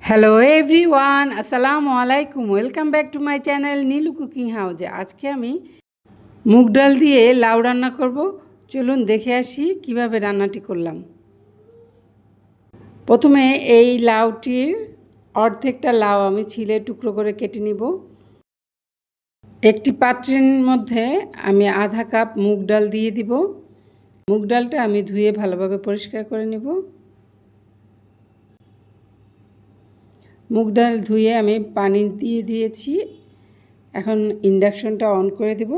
Hello everyone, আসসালামু আলাইকুম। Welcome back to my channel Nilu cooking হাউজে। আজকে আমি মুগ ডাল দিয়ে লাউ রান্না করব। চলুন দেখে আসি কিভাবে রান্নাটি করলাম। প্রথমে এই লাউটির অর্ধেকটা লাউ আমি ছিলে টুকরো করে কেটে নিব। একটি পাত্রের মধ্যে আমি আধা কাপ মুগ ডাল দিয়ে দিব। মুগ ডালটা আমি ধুয়ে ভালোভাবে পরিষ্কার করে নিব। মুগ ডাল ধুয়ে আমি পানি দিয়ে দিয়েছি। এখন ইন্ডাকশনটা অন করে দেব।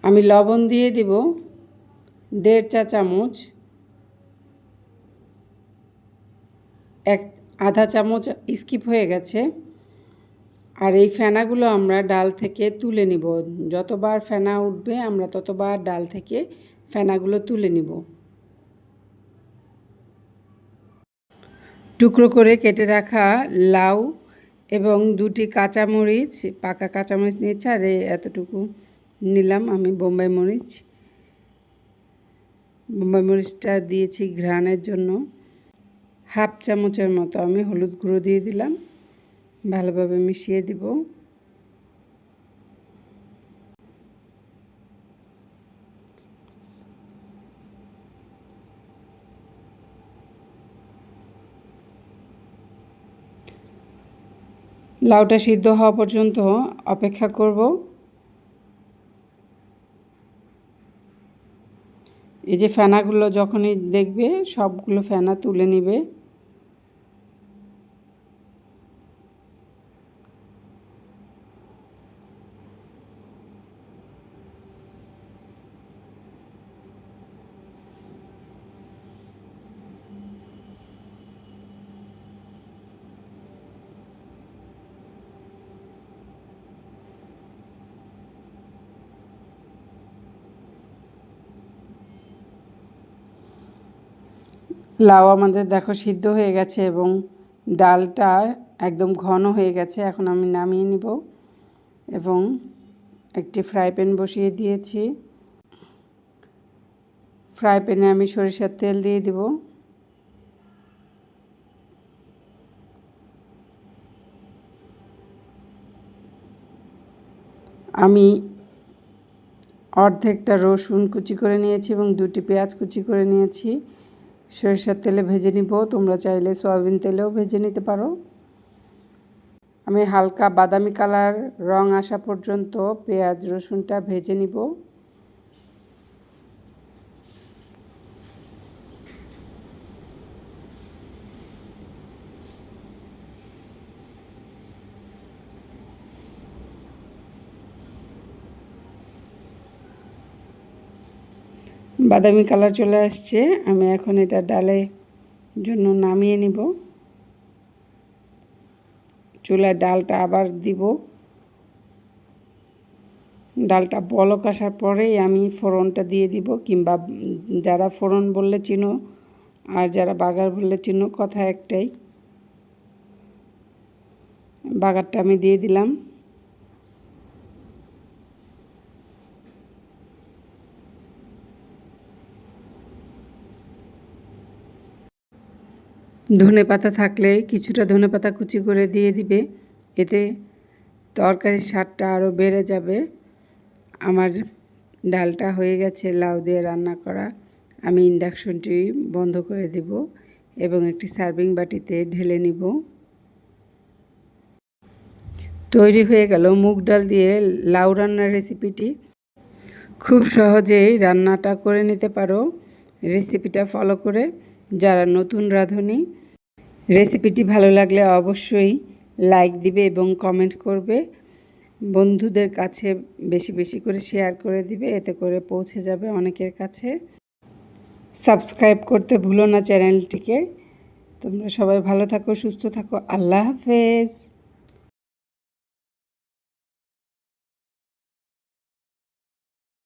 আমি লবণ দিয়ে দেব 1.5 চা চামচ, আধা চামচ স্কিপ হয়ে গেছে। আর এই ফেনাগুলো আমরা ডাল থেকে তুলে নিব। যতবার ফেনা উঠবে আমরা ততবার ডাল থেকে ফেনাগুলো তুলে নিব। টুকরো করে কেটে রাখা লাউ এবং 2টি কাঁচামরিচ, পাকা কাঁচামরিচ নিয়েছি। আর এতটুকু নিলাম আমি বোম্বাই মরিচ। বোম্বাই মরিচটা দিয়েছি ঘ্রাণের জন্য। হাফ চামচের মতো আমি হলুদ গুঁড়ো দিয়ে দিলাম। ভালোভাবে মিশিয়ে দিব। লাউটা সিদ্ধ হওয়া পর্যন্ত অপেক্ষা করব। এই যে ফেনাগুলো যখনই দেখবে সবগুলো ফেনা তুলে নেবে। লাউ আমাদের দেখো সিদ্ধ হয়ে গেছে এবং ডালটা একদম ঘন হয়ে গেছে। এখন আমি নামিয়ে নিব এবং একটি ফ্রাই প্যান বসিয়ে দিয়েছি। ফ্রাই প্যানে আমি সরিষার তেল দিয়ে দিব। আমি অর্ধেকটা রসুন কুচি করে নিয়েছি এবং 2টি পেঁয়াজ কুচি করে নিয়েছি। সরিষার তেলে ভেজে নিব। তোমরা চাইলে সয়াবিন তেলেও ভেজে নিতে পারো। আমি হালকা বাদামি কালার রং আসা পর্যন্ত পেঁয়াজ রসুনটা ভেজে নিব। বাদামি কালার চলে আসছে। আমি এখন এটা ডালের জন্য নামিয়ে নিব। চুলায় ডালটা আবার দিব। ডালটা বলক আসার পরেই আমি ফোড়নটা দিয়ে দিব, কিংবা যারা ফোড়ন বললে চিনো আর যারা বাগার বললে চিনো, কথা একটাই। বাগারটা আমি দিয়ে দিলাম। ধনেপাতা থাকলে কিছুটা ধনেপাতা কুচি করে দিয়ে দিবে। এতে তরকারির স্বাদটা আরও বেড়ে যাবে। আমার ডালটা হয়ে গেছে লাউ দিয়ে রান্না করা। আমি ইন্ডাকশনটি বন্ধ করে দেব এবং একটি সার্ভিং বাটিতে ঢেলে নিব। তৈরি হয়ে গেল মুগ ডাল দিয়ে লাউ রান্নার রেসিপিটি। খুব সহজেই রান্নাটা করে নিতে পারো রেসিপিটা ফলো করে। যারা নতুন রাঁধুনি, রেসিপিটি ভালো লাগলে অবশ্যই লাইক দিবে এবং কমেন্ট করবে। বন্ধুদের কাছে বেশি বেশি করে শেয়ার করে দিবে, এতে করে পৌঁছে যাবে অনেকের কাছে। সাবস্ক্রাইব করতে ভুলো না চ্যানেলটিকে। তোমরা সবাই ভালো থাকো, সুস্থ থাকো। আল্লাহ হাফেজ।